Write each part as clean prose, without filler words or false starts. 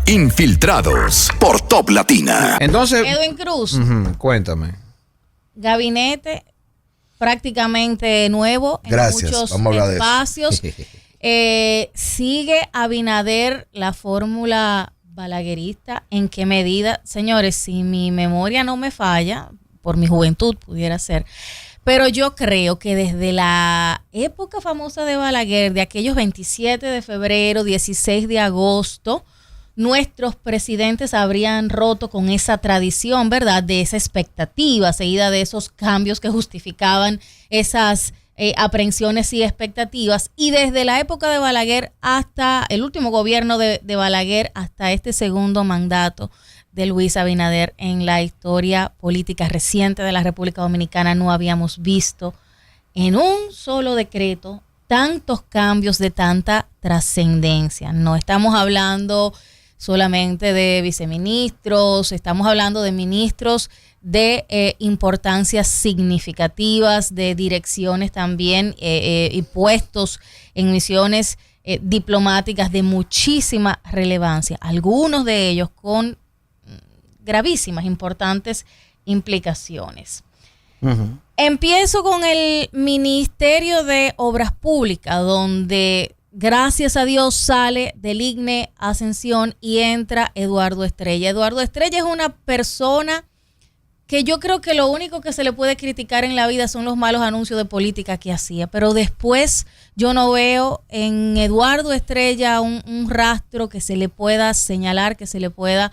Infiltrados por Top Latina. Entonces, Edwin Cruz, cuéntame. gabinete prácticamente nuevo en Gracias, muchos vamos a hablar de eso. espacios. Sigue Abinader la fórmula balaguerista. ¿En qué medida? Señores, si mi memoria no me falla, por mi juventud pudiera ser, pero yo creo que desde la época famosa de Balaguer, de aquellos 27 de febrero, 16 de agosto, nuestros presidentes habrían roto con esa tradición, ¿verdad?, de esa expectativa seguida de esos cambios que justificaban esas aprehensiones y expectativas. Y desde la época de Balaguer hasta el último gobierno de Balaguer, hasta este segundo mandato de Luis Abinader, en la historia política reciente de la República Dominicana no habíamos visto en un solo decreto tantos cambios de tanta trascendencia. No estamos hablando solamente de viceministros, estamos hablando de ministros de importancias significativas, de direcciones también y puestos en misiones diplomáticas de muchísima relevancia, algunos de ellos con gravísimas, importantes implicaciones. Empiezo con el Ministerio de Obras Públicas, donde gracias a Dios sale del IGNE Ascensión y entra Eduardo Estrella. Eduardo Estrella es una persona que yo creo que lo único que se le puede criticar en la vida son los malos anuncios de política que hacía, pero después yo no veo en Eduardo Estrella un rastro que se le pueda señalar, que se le pueda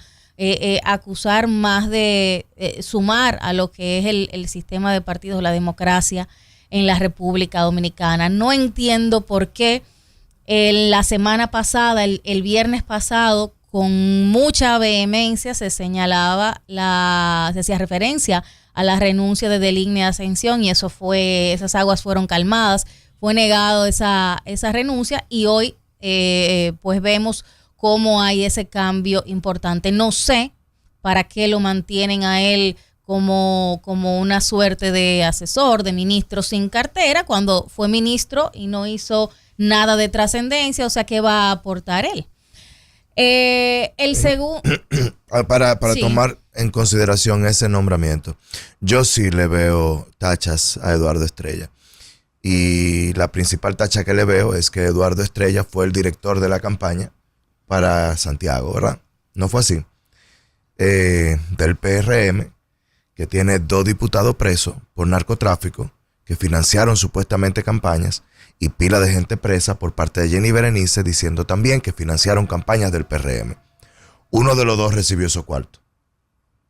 acusar, más de sumar a lo que es el sistema de partidos, la democracia en la República Dominicana. No entiendo por qué la semana pasada, el viernes pasado, con mucha vehemencia se señalaba, se hacía referencia a la renuncia de Deligne Ascensión, y esas aguas fueron calmadas, fue negado esa renuncia, y hoy pues vemos cómo hay ese cambio importante. No sé para qué lo mantienen a él como una suerte de asesor, de ministro sin cartera, cuando fue ministro y no hizo nada de trascendencia. O sea, ¿qué va a aportar él? El segundo... Para sí, tomar en consideración ese nombramiento, yo sí le veo tachas a Eduardo Estrella. Y la principal tacha que le veo es que Eduardo Estrella fue el director de la campaña para Santiago, ¿verdad? No fue así. Del PRM, que tiene 2 diputados presos por narcotráfico, que financiaron supuestamente campañas, y pila de gente presa por parte de Jenny Berenice, diciendo también que financiaron campañas del PRM. Uno de los dos recibió esos cuartos.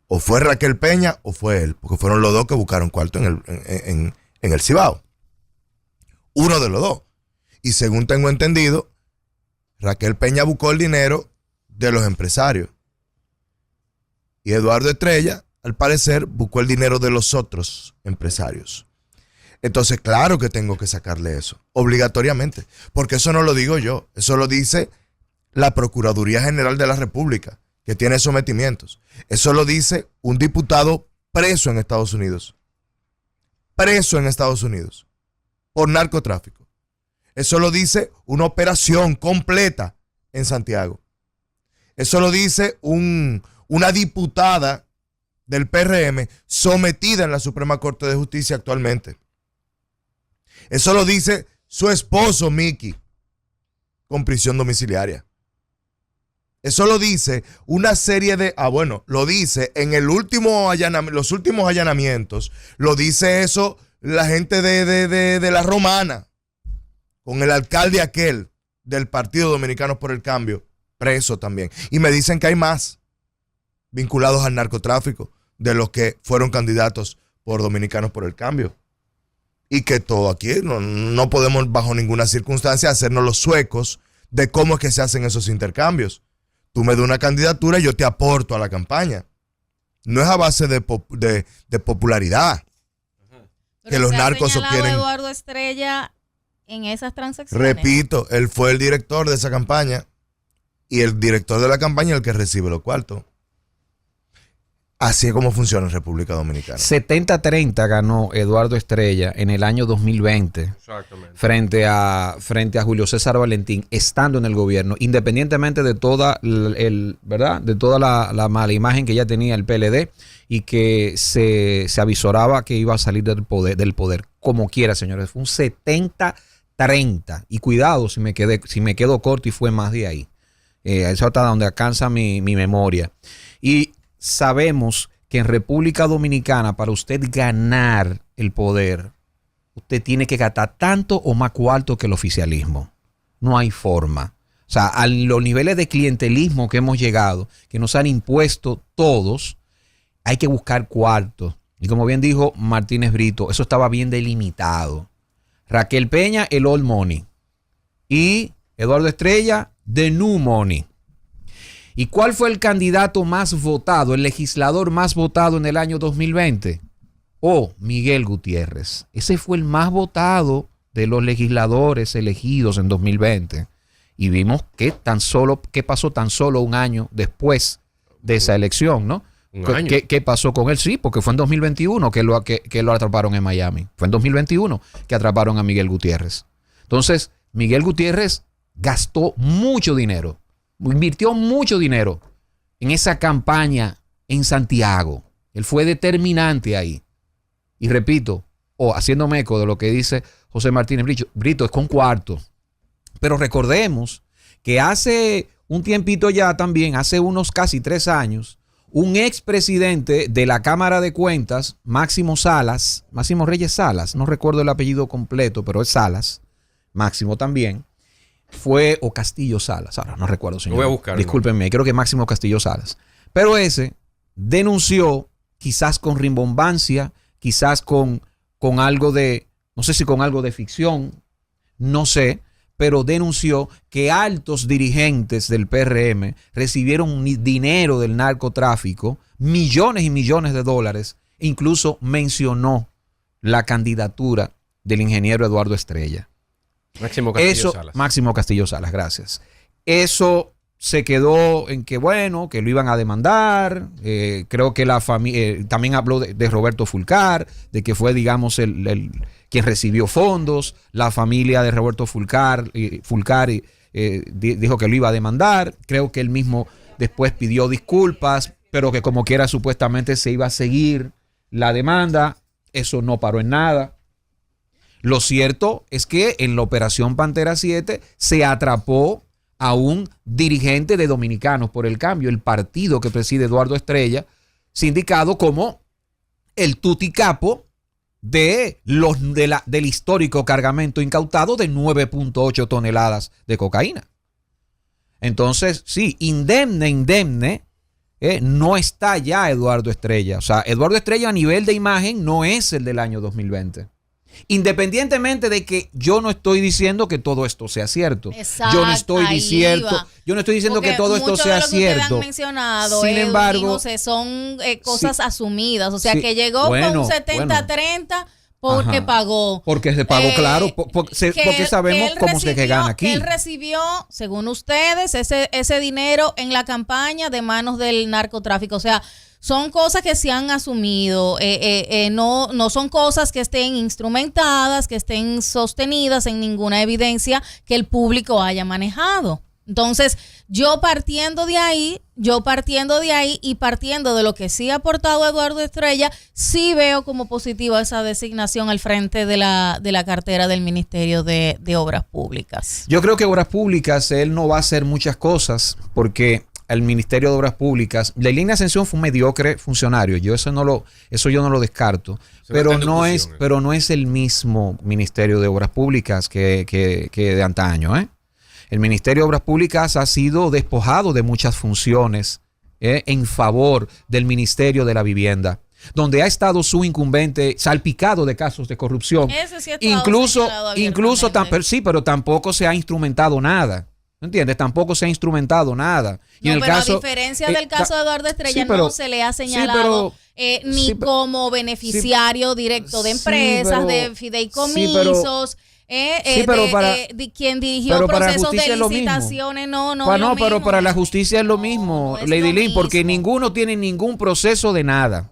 O fue Raquel Peña o fue él, porque fueron los dos que buscaron cuarto en el Cibao. Uno de los dos. Y según tengo entendido, Raquel Peña buscó el dinero de los empresarios. Y Eduardo Estrella, al parecer, buscó el dinero de los otros empresarios. Entonces, claro que tengo que sacarle eso, obligatoriamente. Porque eso no lo digo yo, eso lo dice la Procuraduría General de la República, que tiene sometimientos. Eso lo dice un diputado preso en Estados Unidos. Preso en Estados Unidos por narcotráfico. Eso lo dice una operación completa en Santiago. Eso lo dice una diputada del PRM sometida en la Suprema Corte de Justicia actualmente. Eso lo dice su esposo, Mickey, con prisión domiciliaria. Eso lo dice una serie de... lo dice en los últimos allanamientos. Lo dice eso la gente de la Romana, con el alcalde aquel del Partido Dominicano por el Cambio, preso también. Y me dicen que hay más vinculados al narcotráfico de los que fueron candidatos por Dominicanos por el Cambio. Y que todo aquí no podemos bajo ninguna circunstancia hacernos los suecos de cómo es que se hacen esos intercambios. Tú me das una candidatura y yo te aporto a la campaña. No es a base de popularidad. Que los narcos obtienen. Eduardo Estrella en esas transacciones. Repito, él fue el director de esa campaña y el director de la campaña es el que recibe los cuartos. Así es como funciona en República Dominicana. 70-30 ganó Eduardo Estrella en el año 2020 frente a Julio César Valentín, estando en el gobierno, independientemente de toda ¿verdad? De toda la mala imagen que ya tenía el PLD y que se avisoraba que iba a salir del poder. Como quiera, señores, fue un 70-30. Y cuidado si me quedo corto y fue más de ahí. Eso hasta donde alcanza mi memoria. Y sabemos que en República Dominicana, para usted ganar el poder, usted tiene que gastar tanto o más cuarto que el oficialismo. No hay forma. O sea, a los niveles de clientelismo que hemos llegado, que nos han impuesto todos, hay que buscar cuartos. Y como bien dijo Martínez Brito, eso estaba bien delimitado. Raquel Peña, el old money. Y Eduardo Estrella, the new money. ¿Y cuál fue el candidato más votado, el legislador más votado en el año 2020? Miguel Gutiérrez. Ese fue el más votado de los legisladores elegidos en 2020. Y vimos que pasó tan solo un año después de esa elección, ¿no? ¿Qué pasó con él? Sí, porque fue en 2021 que lo atraparon en Miami. Fue en 2021 que atraparon a Miguel Gutiérrez. Entonces, Miguel Gutiérrez gastó mucho dinero. Invirtió mucho dinero en esa campaña en Santiago. Él fue determinante ahí. Y repito, haciéndome eco de lo que dice José Martínez Brito, es con cuarto. Pero recordemos que hace un tiempito ya también, hace unos casi 3 años, un expresidente de la Cámara de Cuentas, Máximo Reyes Salas, no recuerdo el apellido completo, pero es Salas, Máximo también, o Castillo Salas, ahora no recuerdo, señor. Lo voy a buscar. Discúlpenme, creo que Máximo Castillo Salas. Pero ese denunció, quizás con rimbombancia, quizás con algo de, no sé si con algo de ficción, no sé, pero denunció que altos dirigentes del PRM recibieron dinero del narcotráfico, millones y millones de dólares, e incluso mencionó la candidatura del ingeniero Eduardo Estrella. Máximo Castillo Salas, gracias. Eso se quedó en que, bueno, que lo iban a demandar. Creo que la familia, también habló de Roberto Fulcar, de que fue, digamos, quien recibió fondos. La familia de Roberto Fulcar dijo que lo iba a demandar. Creo que él mismo después pidió disculpas, pero que como quiera supuestamente se iba a seguir la demanda. Eso no paró en nada. Lo cierto es que en la Operación Pantera 7 se atrapó a un dirigente de Dominicanos por el Cambio, el partido que preside Eduardo Estrella, sindicado como el tuticapo del histórico cargamento incautado de 9.8 toneladas de cocaína. Entonces, sí, indemne, no está ya Eduardo Estrella. O sea, Eduardo Estrella a nivel de imagen no es el del año 2020. Independientemente de que yo no estoy diciendo que todo esto sea cierto. Exacto, yo no estoy diciendo que todo esto sea cierto. Mencionado, sin embargo, son cosas asumidas. O sea, que llegó con un 70-30 porque pagó. Porque se pagó, claro, porque sabemos cómo se gana aquí. Él recibió, según ustedes, ese dinero en la campaña de manos del narcotráfico. O sea, son cosas que se han asumido, no son cosas que estén instrumentadas, que estén sostenidas en ninguna evidencia que el público haya manejado. Entonces, yo partiendo de ahí y partiendo de lo que sí ha aportado Eduardo Estrella, sí veo como positiva esa designación al frente de la cartera del Ministerio de Obras Públicas. Yo creo que Obras Públicas, él no va a hacer muchas cosas porque el Ministerio de Obras Públicas, Leilín Ascensión fue un mediocre funcionario, eso yo no lo descarto, pero no es el mismo Ministerio de Obras Públicas que de antaño, El Ministerio de Obras Públicas ha sido despojado de muchas funciones en favor del Ministerio de la Vivienda, donde ha estado su incumbente salpicado de casos de corrupción. Eso sí ha estado sí, pero tampoco se ha instrumentado nada. ¿Entiendes? Tampoco se ha instrumentado nada. Y no, en el pero caso, a diferencia del caso de Eduardo Estrella, sí, pero, no se le ha señalado ni como beneficiario directo de empresas, de fideicomisos. pero quien dirigió pero para procesos justicia de es lo mismo. licitaciones, no Pero para la justicia es lo mismo, no es Lady lo Lynn, porque mismo. ninguno tiene ningún proceso de nada.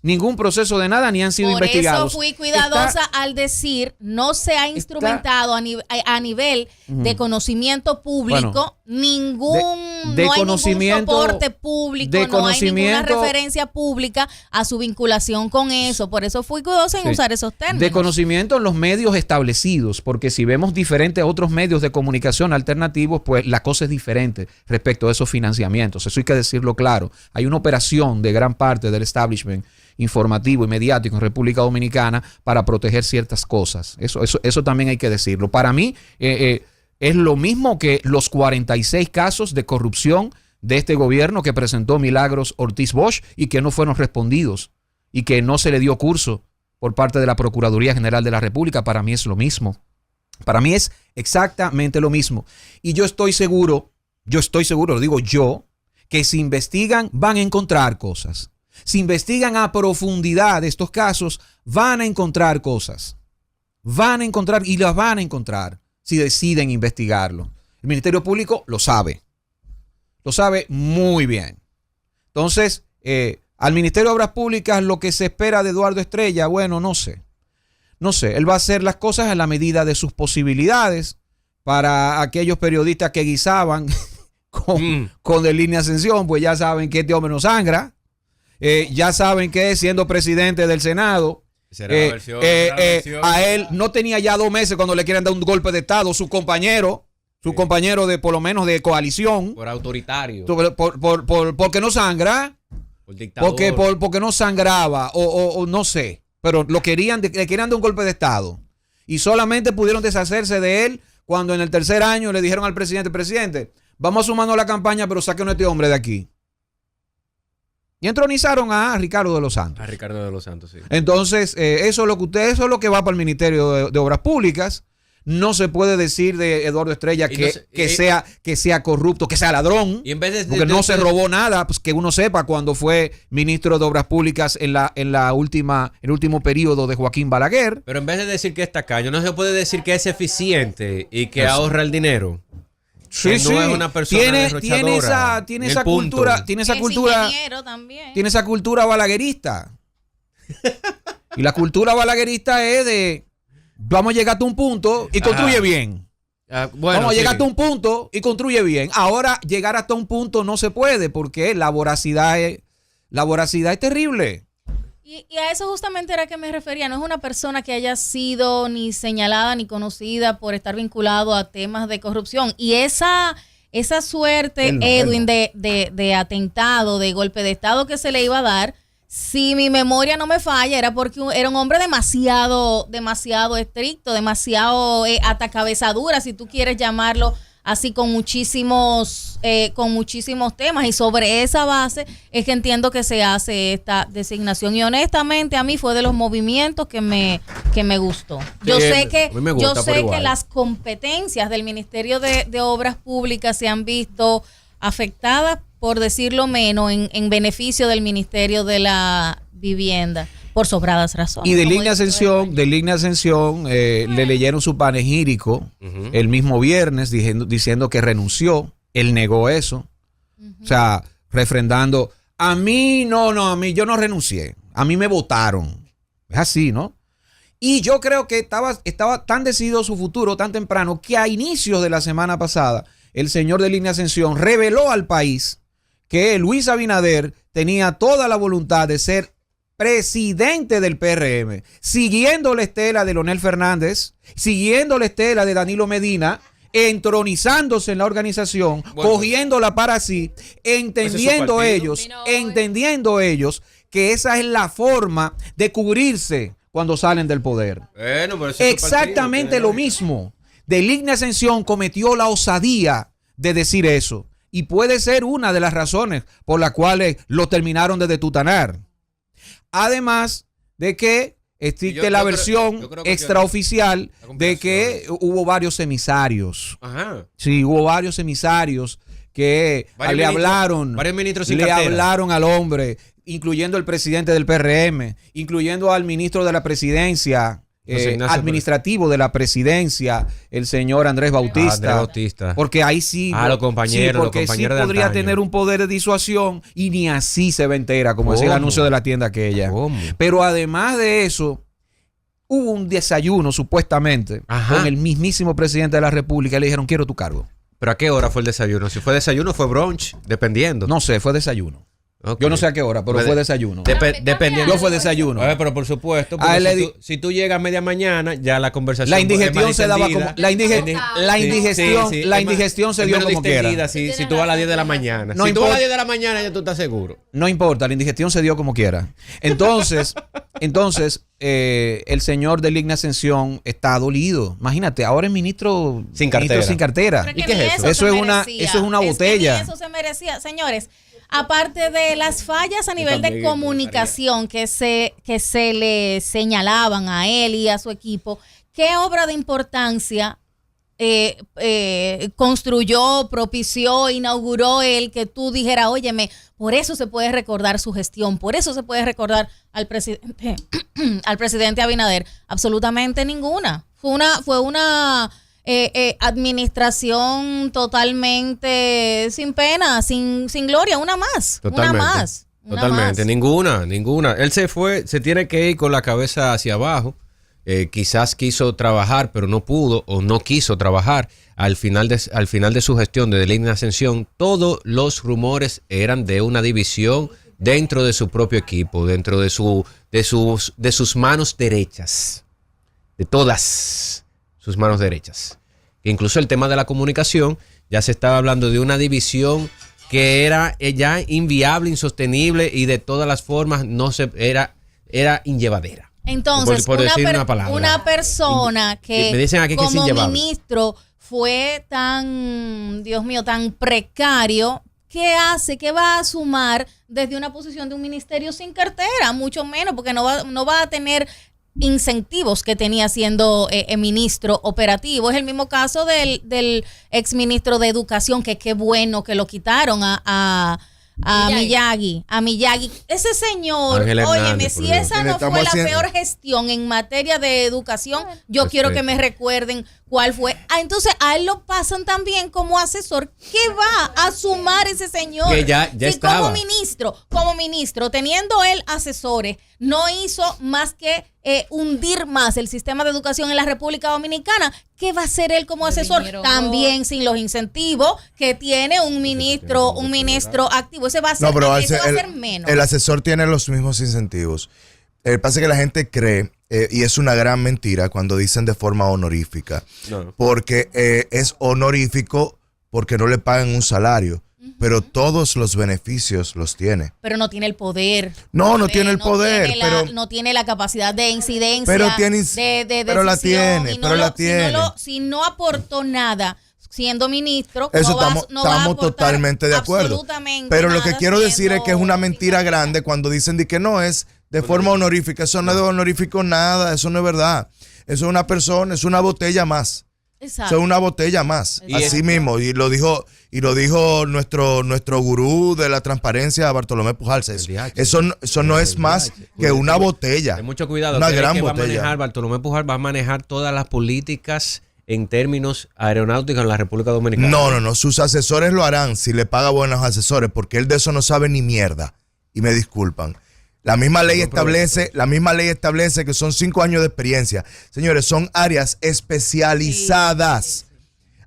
Ningún proceso de nada ni han sido Por investigados. eso fui cuidadosa al decir no se ha instrumentado a nivel de conocimiento público ningún de no hay conocimiento, ningún soporte público, de no hay ninguna conocimiento- referencia pública a su vinculación con eso. Por eso fui cuidadosa en Sí. usar esos términos. De conocimiento en los medios establecidos, porque si vemos diferentes otros medios de comunicación alternativos, pues la cosa es diferente respecto a esos financiamientos. Eso hay que decirlo claro. Hay una operación de gran parte del establishment informativo y mediático en República Dominicana para proteger ciertas cosas. Eso también hay que decirlo. Para mí es lo mismo que los 46 casos de corrupción de este gobierno que presentó Milagros Ortiz Bosch y que no fueron respondidos y que no se le dio curso por parte de la Procuraduría General de la República. Para mí es lo mismo. Para mí es exactamente lo mismo. Y yo estoy seguro, lo digo yo, que si investigan van a encontrar cosas. Si investigan a profundidad estos casos, van a encontrar cosas. Van a encontrar y las van a encontrar si deciden investigarlo. El Ministerio Público lo sabe. Lo sabe muy bien. Entonces, al Ministerio de Obras Públicas, lo que se espera de Eduardo Estrella, bueno, no sé. No sé, él va a hacer las cosas en la medida de sus posibilidades. Para aquellos periodistas que guisaban con De Línea Ascensión, pues ya saben que este hombre no sangra. Ya saben que siendo presidente del Senado, a él no tenía ya 2 meses cuando le quieren dar un golpe de Estado, su compañero de por lo menos de coalición. Por autoritario. Porque no sangra. Por dictador. Porque no sangraba o no sé. Pero le querían dar un golpe de Estado. Y solamente pudieron deshacerse de él cuando en el 3er año le dijeron al presidente, vamos a sumarnos a la campaña, pero saquen a este hombre de aquí. Y entronizaron a Ricardo de los Santos. A Ricardo de los Santos, sí. Entonces, eso es lo que va para el Ministerio de Obras Públicas. No se puede decir de Eduardo Estrella que sea corrupto, que sea ladrón, y en vez porque no se robó nada, pues que uno sepa cuando fue ministro de Obras Públicas en el último periodo de Joaquín Balaguer. Pero en vez de decir que es tacaño, no se puede decir que es eficiente y que ahorra el dinero. Sí, que no es una persona derrochadora. Tiene esa cultura tiene esa cultura balaguerista. Y la cultura balaguerista es de vamos a llegar hasta un punto y construye bien. Vamos a llegar hasta un punto y construye bien. Ahora llegar hasta un punto no se puede porque la voracidad es terrible. Y a eso justamente era que me refería. No es una persona que haya sido ni señalada ni conocida por estar vinculado a temas de corrupción. Y esa suerte, Edwin, de atentado, de golpe de Estado que se le iba a dar, si mi memoria no me falla, era porque era un hombre demasiado estricto, demasiado atacabezadura, si tú quieres llamarlo así, con muchísimos temas, y sobre esa base es que entiendo que se hace esta designación, y honestamente a mí fue de los movimientos que me gustó. Yo sé que las competencias del Ministerio de Obras Públicas se han visto afectadas, por decirlo menos, en beneficio del Ministerio de la Vivienda, por sobradas razones. Y de Línea Ascensión, le leyeron su panegírico el mismo viernes diciendo que renunció. Él negó eso. O sea, refrendando, yo no renuncié. A mí me votaron. Es así, ¿no? Y yo creo que estaba tan decidido su futuro tan temprano que a inicios de la semana pasada, el señor de Línea Ascensión reveló al país que Luis Abinader tenía toda la voluntad de ser presidente del PRM, siguiendo la estela de Leonel Fernández, siguiendo la estela de Danilo Medina, entronizándose en la organización, cogiéndola para sí, entendiendo ellos que esa es la forma de cubrirse cuando salen del poder. Exactamente lo mismo. De Línea Ascensión cometió la osadía de decir eso. Y puede ser una de las razones por las cuales lo terminaron de detutanar. Además de que existe la versión extraoficial de que hubo varios emisarios. Ajá. Sí, hubo varios emisarios que le hablaron al hombre, incluyendo el presidente del PRM, incluyendo al ministro de la presidencia, administrativo de la presidencia, el señor Andrés Bautista. Porque ahí sí. Los compañeros, porque los compañeros sí podría tener un poder de disuasión y ni así se va entera, como decía el anuncio de la tienda aquella. ¿Cómo? Pero además de eso, hubo un desayuno supuestamente con el mismísimo presidente de la República y le dijeron, quiero tu cargo. ¿Pero a qué hora fue el desayuno? Si fue desayuno, fue brunch, dependiendo. No sé, fue desayuno. Okay. Yo no sé a qué hora, pero fue desayuno. Dependiendo. Yo fue desayuno. Pero por supuesto, si tú llegas a media mañana, ya la conversación. La indigestión se daba como. La indigestión se dio como quiera. Si tú vas a las 10 de la mañana. Si tú vas a las 10 de la mañana, ya tú estás seguro. No importa, la indigestión se dio como quiera. Entonces, el señor de Ligna Ascensión está dolido. Imagínate, ahora es ministro sin cartera. ¿Y qué es eso? Eso es una botella. Eso se merecía, señores. Aparte de las fallas a nivel de comunicación que se le señalaban a él y a su equipo, ¿qué obra de importancia construyó, propició, inauguró él que tú dijeras, óyeme, por eso se puede recordar su gestión, por eso se puede recordar al presidente Abinader? Absolutamente ninguna. Fue una administración totalmente sin pena, sin gloria, una más. Totalmente, ninguna. Él se tiene que ir con la cabeza hacia abajo. Quizás quiso trabajar, pero no pudo o no quiso trabajar. Al final de su gestión de Ligna Ascensión, todos los rumores eran de una división dentro de su propio equipo, dentro de sus manos derechas, de todas sus manos derechas. Incluso el tema de la comunicación, ya se estaba hablando de una división que era ya inviable, insostenible y de todas las formas era inllevadera. Entonces, por decir una palabra. Una persona que me dicen aquí como que es ministro fue tan, Dios mío, tan precario, ¿qué va a sumar desde una posición de un ministerio sin cartera? Mucho menos, porque no va a tener incentivos que tenía siendo ministro operativo. Es el mismo caso del exministro de Educación, que qué bueno que lo quitaron a Miyagi. Ese señor, óyeme, si esa no fue la peor gestión en materia de educación, yo quiero que me recuerden cuál fue. Entonces a él lo pasan también como asesor. ¿Qué va a sumar ese señor? Que ya estaba. Como ministro, teniendo él asesores, no hizo más que hundir más el sistema de educación en la República Dominicana. ¿Qué va a hacer él como asesor? También sin los incentivos que tiene un ministro activo. Ese va a ser menos. El asesor tiene los mismos incentivos. Pasa que la gente cree, y es una gran mentira cuando dicen de forma honorífica, porque es honorífico porque no le pagan un salario. Pero todos los beneficios los tiene. Pero no tiene el poder. No tiene el poder. No tiene la capacidad de incidencia. Pero tiene, pero la tiene. Si no aportó nada siendo ministro, eso estamos totalmente de acuerdo. Pero lo que quiero decir es que es una mentira grande cuando dicen de que no es de forma honorífica. Eso no es de honorífico nada. Eso no es verdad. Eso es una persona, es una botella más. Exacto. Es una botella más. Así mismo. Y lo dijo nuestro gurú de la transparencia, Bartolomé Pujals. Eso no es más que una botella. Ten mucho cuidado. Una gran botella. Bartolomé Pujals va a manejar todas las políticas en términos aeronáuticos en la República Dominicana. No. Sus asesores lo harán si le paga buenos asesores, porque él de eso no sabe ni mierda. Y me disculpan. La misma ley establece que son 5 años de experiencia. Señores, son áreas especializadas.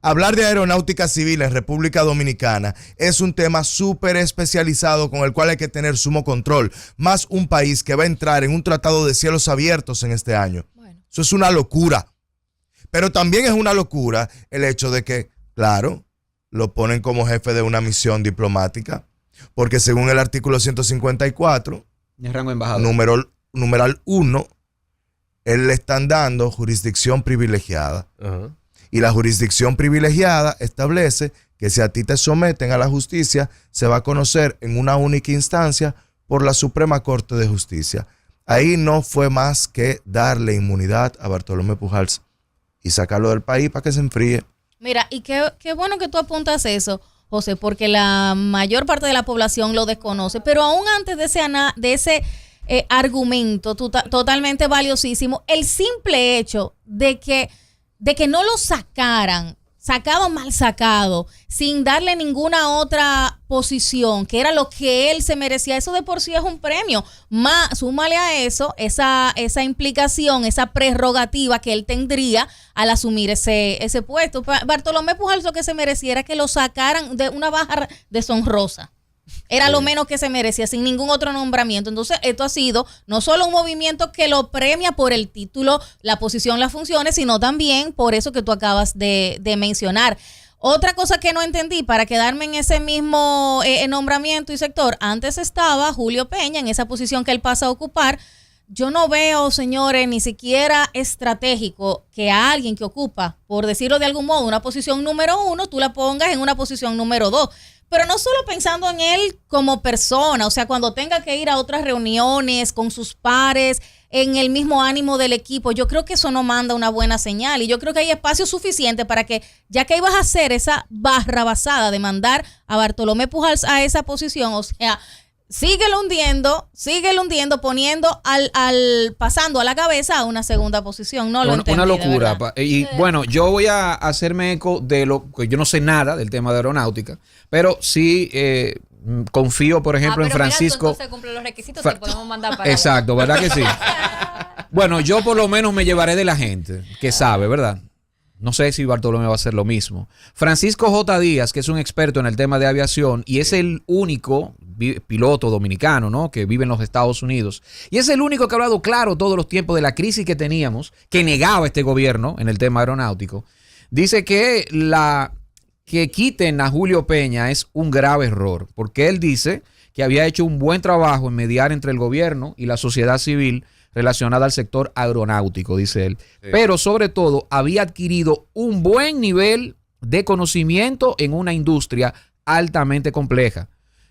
Hablar de aeronáutica civil en República Dominicana es un tema súper especializado con el cual hay que tener sumo control. Más un país que va a entrar en un tratado de cielos abiertos en este año. Eso es una locura. Pero también es una locura el hecho de que, claro, lo ponen como jefe de una misión diplomática, porque según el artículo 154... el rango de embajador. Numeral 1, él le están dando jurisdicción privilegiada. Uh-huh. Y la jurisdicción privilegiada establece que si a ti te someten a la justicia, se va a conocer en una única instancia por la Suprema Corte de Justicia. Ahí no fue más que darle inmunidad a Bartolomé Pujals y sacarlo del país para que se enfríe. Mira, y qué bueno que tú apuntas eso, José, porque la mayor parte de la población lo desconoce, pero aún antes de ese argumento totalmente valiosísimo. El simple hecho de que no lo sacaran, sacado mal sacado, sin darle ninguna otra posición, que era lo que él se merecía, eso de por sí es un premio. Más, súmale a eso, esa implicación, esa prerrogativa que él tendría al asumir ese puesto. Bartolomé Pujals lo que se merecía era que lo sacaran de una baja deshonrosa. Era lo menos que se merecía, sin ningún otro nombramiento. Entonces, esto ha sido no solo un movimiento que lo premia por el título, la posición, las funciones, sino también por eso que tú acabas de mencionar. Otra cosa que no entendí, para quedarme en ese mismo nombramiento y sector, antes estaba Julio Peña en esa posición que él pasa a ocupar. Yo no veo, señores, ni siquiera estratégico que a alguien que ocupa, por decirlo de algún modo, una posición número 1, tú la pongas en una posición número 2. Pero no solo pensando en él como persona, o sea, cuando tenga que ir a otras reuniones con sus pares, en el mismo ánimo del equipo, yo creo que eso no manda una buena señal. Y yo creo que hay espacio suficiente para que, ya que ibas a hacer esa barrabasada de mandar a Bartolomé Pujals a esa posición, o sea, síguelo hundiendo, poniendo pasando a la cabeza a una segunda posición. No lo entendí, una locura. Y bueno, yo voy a hacerme eco de lo que yo no sé nada del tema de aeronáutica, pero sí confío, por ejemplo, en Francisco. Mira, entonces cumple los requisitos, te podemos mandar para Exacto, ¿verdad que sí? Bueno, yo por lo menos me llevaré de la gente que sabe, ¿verdad? No sé si Bartolomé va a hacer lo mismo. Francisco J. Díaz, que es un experto en el tema de aviación y es el único piloto dominicano, ¿no?, que vive en los Estados Unidos. Y es el único que ha hablado claro todos los tiempos de la crisis que teníamos, que negaba este gobierno en el tema aeronáutico. Dice que que quiten a Julio Peña es un grave error, porque él dice que había hecho un buen trabajo en mediar entre el gobierno y la sociedad civil relacionada al sector aeronáutico, dice él. Sí. Pero sobre todo había adquirido un buen nivel de conocimiento en una industria altamente compleja.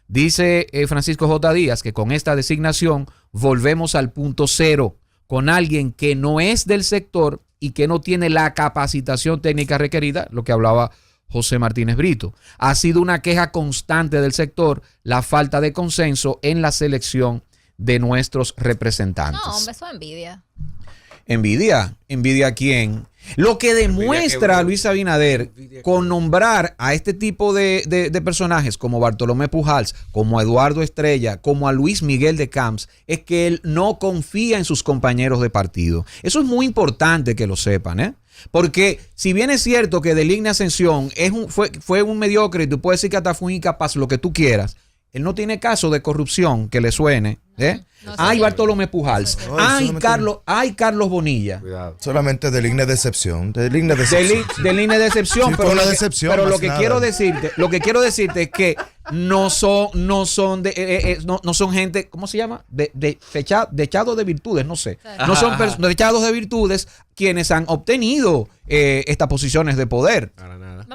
Dice Francisco J. Díaz que con esta designación volvemos al punto cero, con alguien que no es del sector y que no tiene la capacitación técnica requerida, lo que hablaba José Martínez Brito. Ha sido una queja constante del sector la falta de consenso en la selección de nuestros representantes. No, hombre, eso es envidia. ¿Envidia a quién? Lo que demuestra Luis Abinader con nombrar a este tipo de personajes como Bartolomé Pujals, como a Eduardo Estrella, como a Luis Miguel de Camps, es que él no confía en sus compañeros de partido. Eso es muy importante que lo sepan, ¿eh? Porque si bien es cierto que Deligne Ascensión fue un mediocre y tú puedes decir que hasta fue un incapaz, lo que tú quieras, él no tiene caso de corrupción que le suene, ¿eh? Ay, Bartolomé Pujals. Ay, Carlos Bonilla. Cuidado. Solamente Deligne de excepción. Deligne de excepción. Sí, pero una decepción. Pero lo que quiero decirte es que no son gente, ¿cómo se llama? Dechados de virtudes, no sé. No son dechados de virtudes quienes han obtenido estas posiciones de poder. Para nada.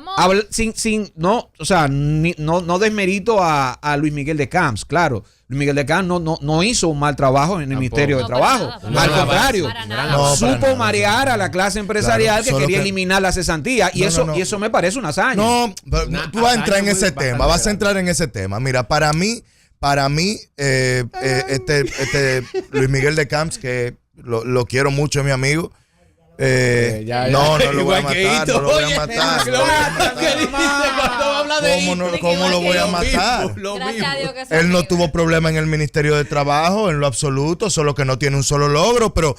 No desmerito a Luis Miguel de Camps, claro. Luis Miguel de Camps no hizo un mal trabajo en el Ministerio de Trabajo. Al contrario, supo marear a la clase empresarial que quería eliminar la cesantía. Y eso me parece una hazaña. No, tú vas a entrar en ese tema. Vas a entrar en ese tema. Mira, para mí, Luis Miguel de Camps, que lo quiero mucho, es mi amigo. No lo voy a matar. ¿Cómo lo voy a matar? Él no tuvo problema en el Ministerio de Trabajo en lo absoluto, solo que no tiene un solo logro, pero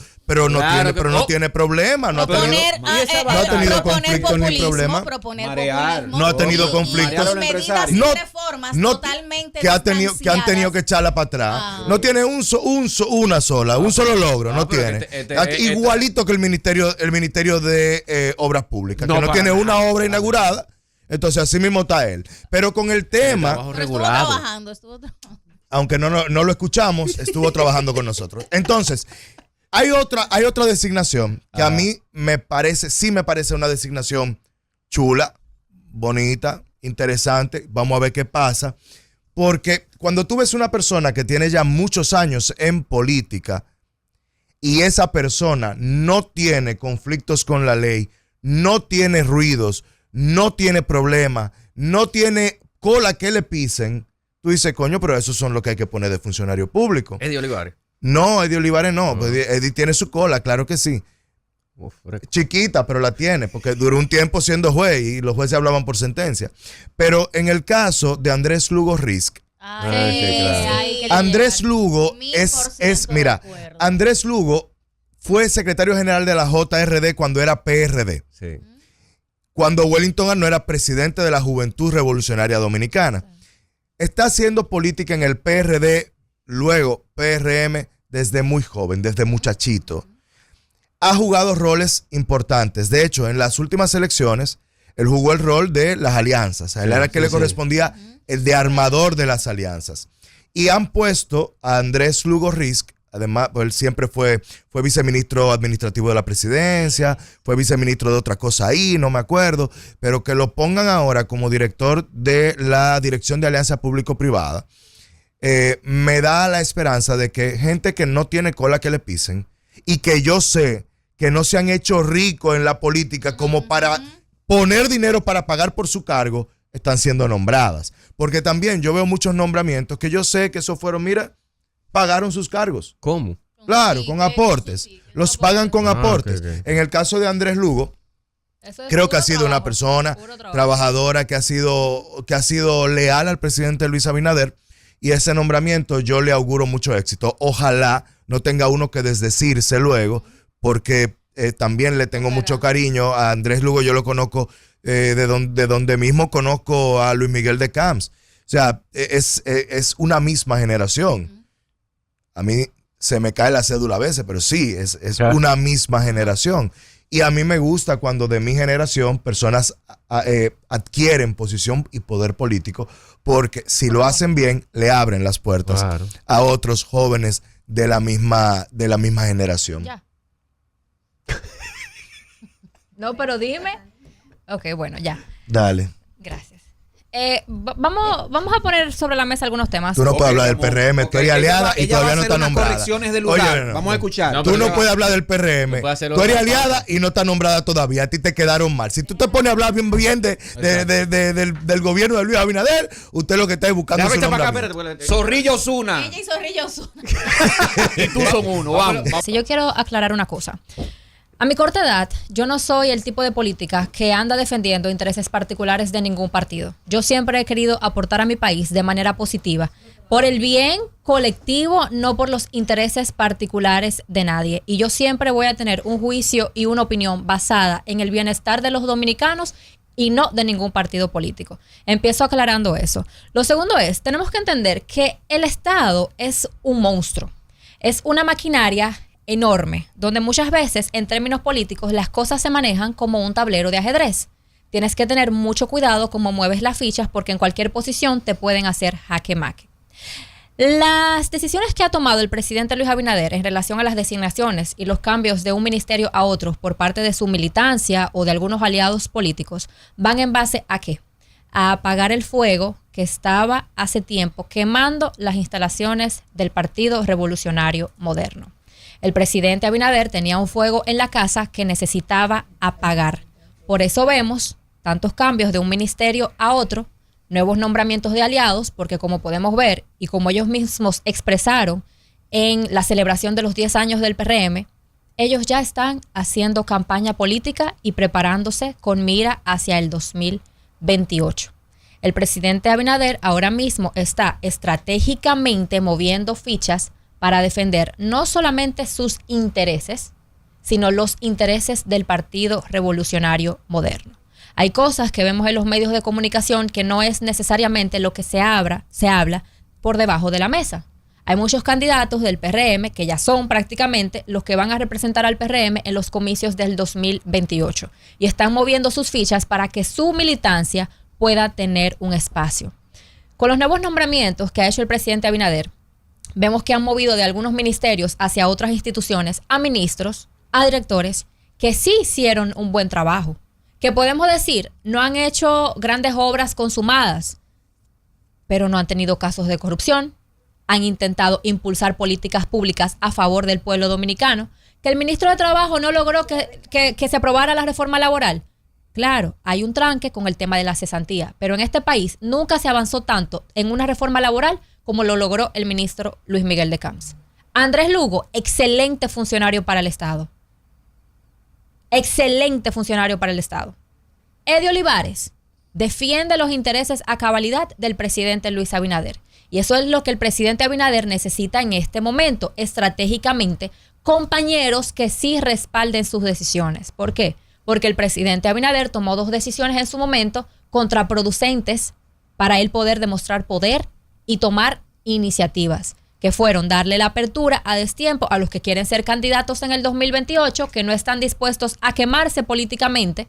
no tiene problema. No ha tenido conflictos ni problemas. No ha tenido conflictos. Que han tenido que echarla para atrás. No tiene un solo logro. No tiene. Igualito que el Ministerio de Obras Públicas, que no tiene una obra inaugurada. Entonces así mismo está él. Pero con el tema, estuvo trabajando. Aunque no lo escuchamos, estuvo trabajando con nosotros. Entonces, hay otra designación que a mí me parece una designación chula, bonita, interesante. Vamos a ver qué pasa. Porque cuando tú ves una persona que tiene ya muchos años en política y esa persona no tiene conflictos con la ley, no tiene ruidos, no tiene problema, no tiene cola que le pisen, tú dices, coño, pero esos son los que hay que poner de funcionario público. Eddie Olivares. No, Eddie Olivares no. Pues Eddie tiene su cola, claro que sí. Chiquita, pero la tiene, porque duró un tiempo siendo juez y los jueces hablaban por sentencia. Pero en el caso de Andrés Lugo Risk, Andrés Lugo mira, Andrés Lugo fue secretario general de la JRD cuando era PRD. Sí. Cuando Wellington no era presidente de la Juventud Revolucionaria Dominicana. Está haciendo política en el PRD, luego PRM, desde muy joven, desde muchachito. Ha jugado roles importantes. De hecho, en las últimas elecciones, él jugó el rol de las alianzas. A él era el que le correspondía el de armador de las alianzas. Y han puesto a Andrés Lugo Risk, además, pues él siempre fue viceministro administrativo de la presidencia, fue viceministro de otra cosa ahí, no me acuerdo, pero que lo pongan ahora como director de la Dirección de Alianza Público-Privada, me da la esperanza de que gente que no tiene cola que le pisen y que yo sé que no se han hecho ricos en la política como para poner dinero para pagar por su cargo, están siendo nombradas. Porque también yo veo muchos nombramientos que yo sé que eso fueron, mira, pagaron sus cargos. ¿Cómo? Claro, con aportes. Los pagan con aportes. Okay. En el caso de Andrés Lugo, creo que ha sido una persona trabajadora que ha sido leal al presidente Luis Abinader, y ese nombramiento yo le auguro mucho éxito. Ojalá no tenga uno que desdecirse luego, porque también le tengo mucho cariño a Andrés Lugo. Yo lo conozco de donde mismo conozco a Luis Miguel de Camps. O sea, es una misma generación. A mí se me cae la cédula a veces, pero sí, es una misma generación. Y a mí me gusta cuando de mi generación personas adquieren posición y poder político, porque si lo hacen bien, le abren las puertas a otros jóvenes de la misma generación. Ya. No, pero dime. Ok, bueno, ya. Dale. Gracias. Vamos a poner sobre la mesa algunos temas. Tú no puedes hablar del PRM, tú eres aliada y todavía no está nombrada. Correcciones de lugar. Oye, vamos a escuchar. Tú no puedes hablar del PRM. Tú eres aliada y no está nombrada todavía. A ti te quedaron mal. Si tú te pones a hablar bien del gobierno de Luis Abinader, usted lo que está es buscando su nombramiento. Zorrillo Osuna. Ella y Zorrillo Osuna. Y tú son uno, vamos. Si yo quiero aclarar una cosa. A mi corta edad, yo no soy el tipo de política que anda defendiendo intereses particulares de ningún partido. Yo siempre he querido aportar a mi país de manera positiva, por el bien colectivo, no por los intereses particulares de nadie. Y yo siempre voy a tener un juicio y una opinión basada en el bienestar de los dominicanos y no de ningún partido político. Empiezo aclarando eso. Lo segundo es, tenemos que entender que el Estado es un monstruo, es una maquinaria enorme, donde muchas veces en términos políticos las cosas se manejan como un tablero de ajedrez. Tienes que tener mucho cuidado cómo mueves las fichas, porque en cualquier posición te pueden hacer jaque mate. Las decisiones que ha tomado el presidente Luis Abinader en relación a las designaciones y los cambios de un ministerio a otro por parte de su militancia o de algunos aliados políticos van en base a ¿qué? A apagar el fuego que estaba hace tiempo quemando las instalaciones del Partido Revolucionario Moderno. El presidente Abinader tenía un fuego en la casa que necesitaba apagar. Por eso vemos tantos cambios de un ministerio a otro, nuevos nombramientos de aliados, porque como podemos ver y como ellos mismos expresaron en la celebración de los 10 años del PRM, ellos ya están haciendo campaña política y preparándose con mira hacia el 2028. El presidente Abinader ahora mismo está estratégicamente moviendo fichas para defender no solamente sus intereses, sino los intereses del Partido Revolucionario Moderno. Hay cosas que vemos en los medios de comunicación que no es necesariamente lo que se habla por debajo de la mesa. Hay muchos candidatos del PRM que ya son prácticamente los que van a representar al PRM en los comicios del 2028 y están moviendo sus fichas para que su militancia pueda tener un espacio. Con los nuevos nombramientos que ha hecho el presidente Abinader, vemos que han movido de algunos ministerios hacia otras instituciones a ministros, a directores que sí hicieron un buen trabajo, que podemos decir no han hecho grandes obras consumadas, pero no han tenido casos de corrupción, han intentado impulsar políticas públicas a favor del pueblo dominicano, que el ministro de Trabajo no logró que se aprobara la reforma laboral. Claro, hay un tranque con el tema de la cesantía, pero en este país nunca se avanzó tanto en una reforma laboral como lo logró el ministro Luis Miguel de Camps. Andrés Lugo, excelente funcionario para el Estado. Excelente funcionario para el Estado. Eddie Olivares defiende los intereses a cabalidad del presidente Luis Abinader. Y eso es lo que el presidente Abinader necesita en este momento, estratégicamente, compañeros que sí respalden sus decisiones. ¿Por qué? Porque el presidente Abinader tomó 2 decisiones en su momento contraproducentes para él poder demostrar poder y tomar iniciativas, que fueron darle la apertura a destiempo a los que quieren ser candidatos en el 2028, que no están dispuestos a quemarse políticamente.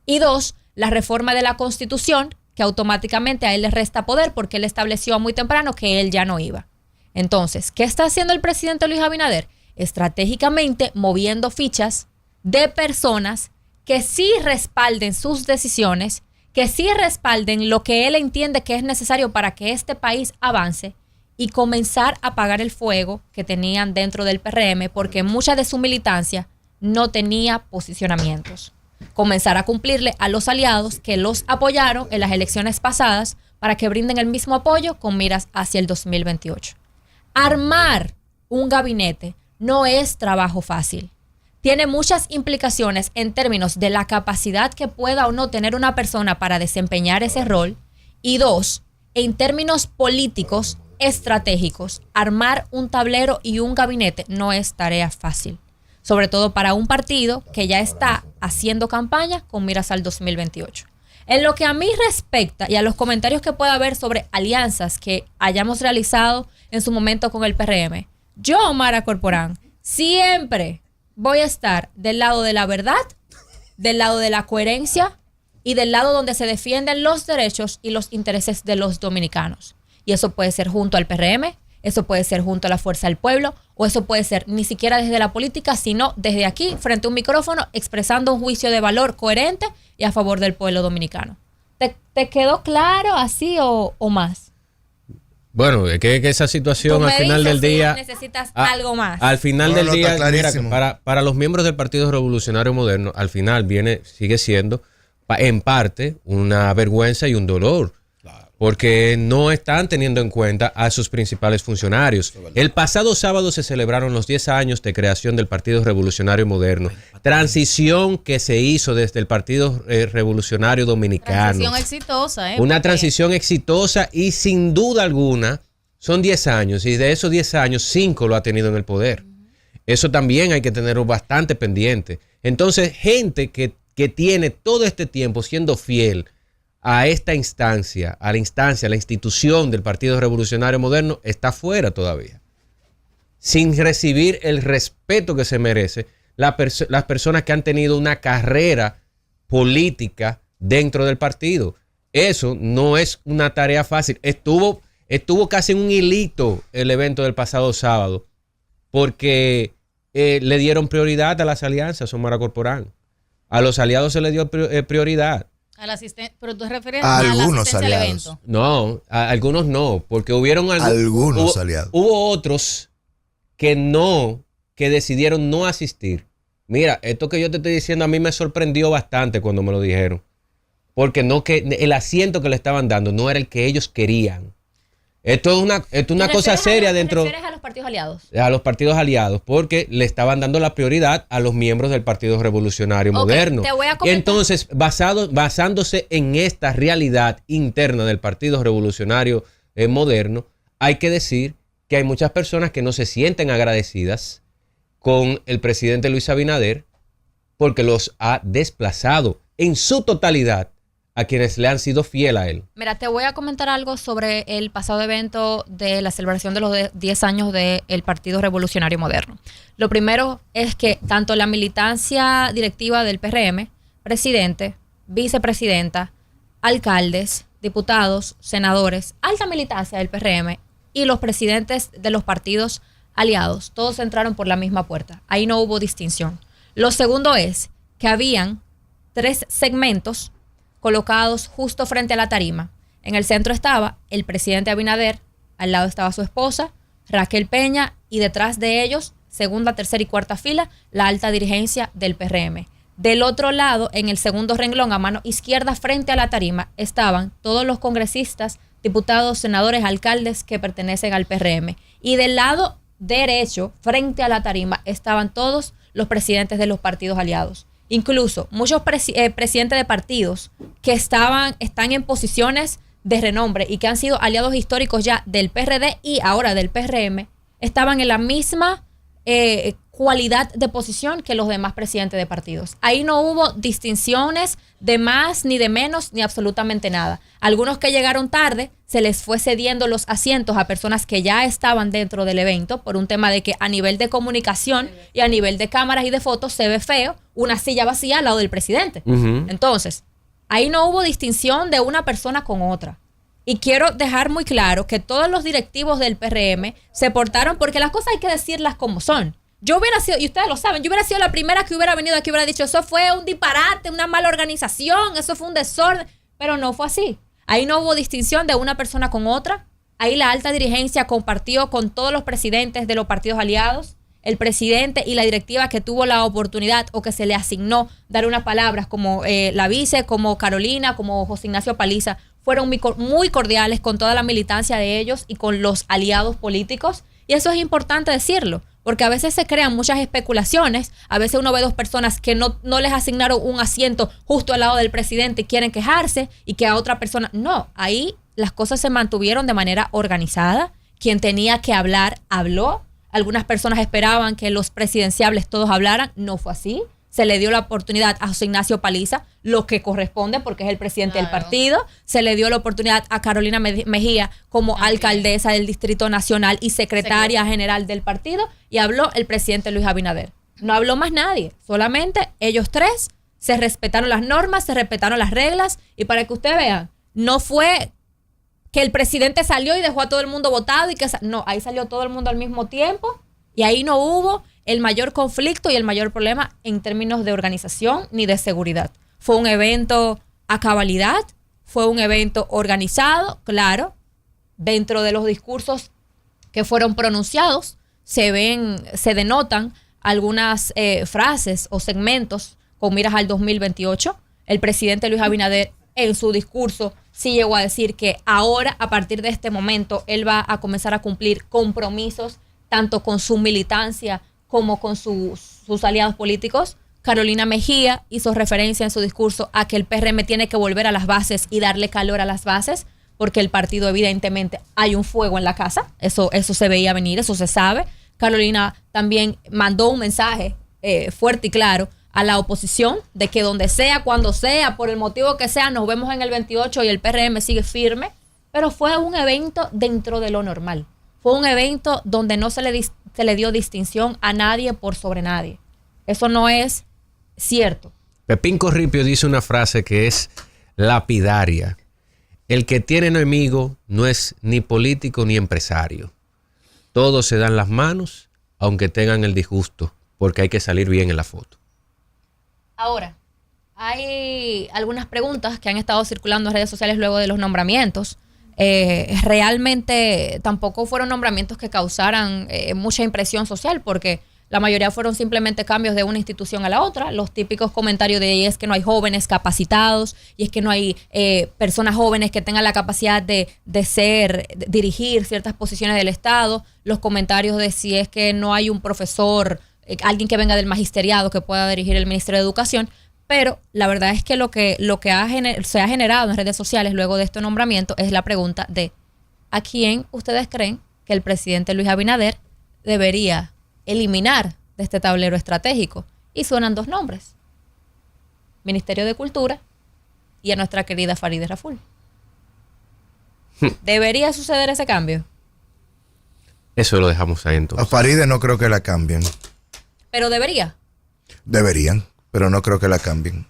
Y 2, la reforma de la Constitución, que automáticamente a él le resta poder porque él estableció muy temprano que él ya no iba. Entonces, ¿qué está haciendo el presidente Luis Abinader? Estratégicamente moviendo fichas de personas que sí respalden sus decisiones, que sí respalden lo que él entiende que es necesario para que este país avance y comenzar a apagar el fuego que tenían dentro del PRM, porque mucha de su militancia no tenía posicionamientos. Comenzar a cumplirle a los aliados que los apoyaron en las elecciones pasadas para que brinden el mismo apoyo con miras hacia el 2028. Armar un gabinete no es trabajo fácil. Tiene muchas implicaciones en términos de la capacidad que pueda o no tener una persona para desempeñar ese rol. Y 2, en términos políticos, estratégicos, armar un tablero y un gabinete no es tarea fácil. Sobre todo para un partido que ya está haciendo campaña con miras al 2028. En lo que a mí respecta y a los comentarios que pueda haber sobre alianzas que hayamos realizado en su momento con el PRM, yo, Mara Corporán, siempre voy a estar del lado de la verdad, del lado de la coherencia y del lado donde se defienden los derechos y los intereses de los dominicanos. Y eso puede ser junto al PRM, eso puede ser junto a la Fuerza del Pueblo, o eso puede ser ni siquiera desde la política, sino desde aquí, frente a un micrófono, expresando un juicio de valor coherente y a favor del pueblo dominicano. ¿Te quedó claro así o más? Bueno, es que esa situación al final del día... necesitas algo más. Al final del día, mira, para los miembros del Partido Revolucionario Moderno, al final sigue siendo, en parte, una vergüenza y un dolor. Porque no están teniendo en cuenta a sus principales funcionarios. El pasado sábado se celebraron los 10 años de creación del Partido Revolucionario Moderno. Transición que se hizo desde el Partido Revolucionario Dominicano. Transición exitosa, Una transición exitosa y sin duda alguna son 10 años. Y de esos 10 años, 5 lo ha tenido en el poder. Eso también hay que tenerlo bastante pendiente. Entonces, gente que tiene todo este tiempo siendo fiel a esta instancia, a la institución del Partido Revolucionario Moderno, está fuera todavía, sin recibir el respeto que se merece las personas que han tenido una carrera política dentro del partido. Eso no es una tarea fácil. Estuvo casi en un hilito el evento del pasado sábado, porque le dieron prioridad a las alianzas, Omar Corporán. A los aliados se les dio prioridad. Pero tú refieres a a la algunos asistencia al aliados. evento. No, a algunos no, porque hubieron algunos aliados. Hubo otros que decidieron no asistir. Mira, esto que yo te estoy diciendo a mí me sorprendió bastante cuando me lo dijeron, porque el asiento que le estaban dando no era el que ellos querían. Esto es una cosa seria dentro. ¿Te refieres a los partidos aliados? A los partidos aliados, porque le estaban dando la prioridad a los miembros del Partido Revolucionario Moderno. Te voy a comentar. Entonces, basándose en esta realidad interna del Partido Revolucionario Moderno, hay que decir que hay muchas personas que no se sienten agradecidas con el presidente Luis Abinader porque los ha desplazado en su totalidad a quienes le han sido fiel a él. Mira, te voy a comentar algo sobre el pasado evento de la celebración de los 10 años del Partido Revolucionario Moderno. Lo primero es que tanto la militancia directiva del PRM, presidente, vicepresidenta, alcaldes, diputados, senadores, alta militancia del PRM y los presidentes de los partidos aliados, todos entraron por la misma puerta. Ahí no hubo distinción. Lo segundo es que habían 3 segmentos colocados justo frente a la tarima. En el centro estaba el presidente Abinader, al lado estaba su esposa, Raquel Peña, y detrás de ellos, segunda, tercera y cuarta fila, la alta dirigencia del PRM. Del otro lado, en el segundo renglón, a mano izquierda, frente a la tarima, estaban todos los congresistas, diputados, senadores, alcaldes que pertenecen al PRM. Y del lado derecho, frente a la tarima, estaban todos los presidentes de los partidos aliados. Incluso muchos presidentes de partidos que están en posiciones de renombre y que han sido aliados históricos ya del PRD y ahora del PRM, estaban en la misma cualidad de posición que los demás presidentes de partidos. Ahí no hubo distinciones de más ni de menos ni absolutamente nada. Algunos que llegaron tarde se les fue cediendo los asientos a personas que ya estaban dentro del evento por un tema de que a nivel de comunicación y a nivel de cámaras y de fotos se ve feo una silla vacía al lado del presidente. Entonces, ahí no hubo distinción de una persona con otra. Y quiero dejar muy claro que todos los directivos del PRM se portaron, porque las cosas hay que decirlas como son. Yo hubiera sido, y ustedes lo saben, yo hubiera sido la primera que hubiera venido aquí y hubiera dicho, eso fue un disparate, una mala organización, eso fue un desorden, pero no fue así. Ahí no hubo distinción de una persona con otra. Ahí la alta dirigencia compartió con todos los presidentes de los partidos aliados, el presidente y la directiva que tuvo la oportunidad o que se le asignó dar unas palabras como la vice, como Carolina, como José Ignacio Paliza, fueron muy cordiales con toda la militancia de ellos y con los aliados políticos. Y eso es importante decirlo, porque a veces se crean muchas especulaciones. A veces uno ve dos personas que no les asignaron un asiento justo al lado del presidente y quieren quejarse y que a otra persona... No, ahí las cosas se mantuvieron de manera organizada. Quien tenía que hablar, habló. Algunas personas esperaban que los presidenciables todos hablaran. No fue así. Se le dio la oportunidad a José Ignacio Paliza, lo que corresponde porque es el presidente del partido. Se le dio la oportunidad a Carolina Mejía como alcaldesa del Distrito Nacional y secretaria general del partido. Y habló el presidente Luis Abinader. No habló más nadie. Solamente ellos tres se respetaron las normas, se respetaron las reglas. Y para que ustedes vean, no fue que el presidente salió y dejó a todo el mundo votado. No, ahí salió todo el mundo al mismo tiempo. Y ahí no hubo el mayor conflicto y el mayor problema en términos de organización ni de seguridad. Fue un evento a cabalidad, fue un evento organizado, claro. Dentro de los discursos que fueron pronunciados se denotan algunas frases o segmentos con miras al 2028. El presidente Luis Abinader en su discurso sí llegó a decir que ahora, a partir de este momento, él va a comenzar a cumplir compromisos tanto con su militancia como con sus aliados políticos. Carolina Mejía hizo referencia en su discurso a que el PRM tiene que volver a las bases y darle calor a las bases, porque el partido evidentemente hay un fuego en la casa, eso se veía venir, eso se sabe. Carolina también mandó un mensaje fuerte y claro a la oposición de que donde sea, cuando sea, por el motivo que sea, nos vemos en el 28 y el PRM sigue firme, pero fue un evento dentro de lo normal. Fue un evento donde no se le dio distinción a nadie por sobre nadie. Eso no es cierto. Pepín Corripio dice una frase que es lapidaria. El que tiene enemigo no es ni político ni empresario. Todos se dan las manos, aunque tengan el disgusto, porque hay que salir bien en la foto. Ahora, hay algunas preguntas que han estado circulando en redes sociales luego de los nombramientos. Realmente tampoco fueron nombramientos que causaran mucha impresión social, porque la mayoría fueron simplemente cambios de una institución a la otra. Los típicos comentarios de es que no hay jóvenes capacitados y es que no hay personas jóvenes que tengan la capacidad de dirigir ciertas posiciones del Estado. Los comentarios de si es que no hay un profesor, alguien que venga del magisteriado que pueda dirigir el Ministerio de Educación. Pero la verdad es que lo que se ha generado en redes sociales luego de este nombramiento es la pregunta de ¿a quién ustedes creen que el presidente Luis Abinader debería eliminar de este tablero estratégico? Y suenan dos nombres: Ministerio de Cultura y a nuestra querida Farideh Raful. ¿Debería suceder ese cambio? Eso lo dejamos ahí entonces. A Farideh no creo que la cambien. ¿Pero debería? Deberían, pero no creo que la cambien.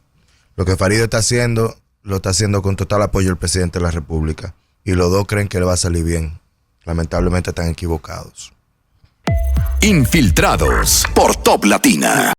Lo que Farideh está haciendo, lo está haciendo con total apoyo del presidente de la República. Y los dos creen que le va a salir bien. Lamentablemente están equivocados. Infiltrados por Top Latina.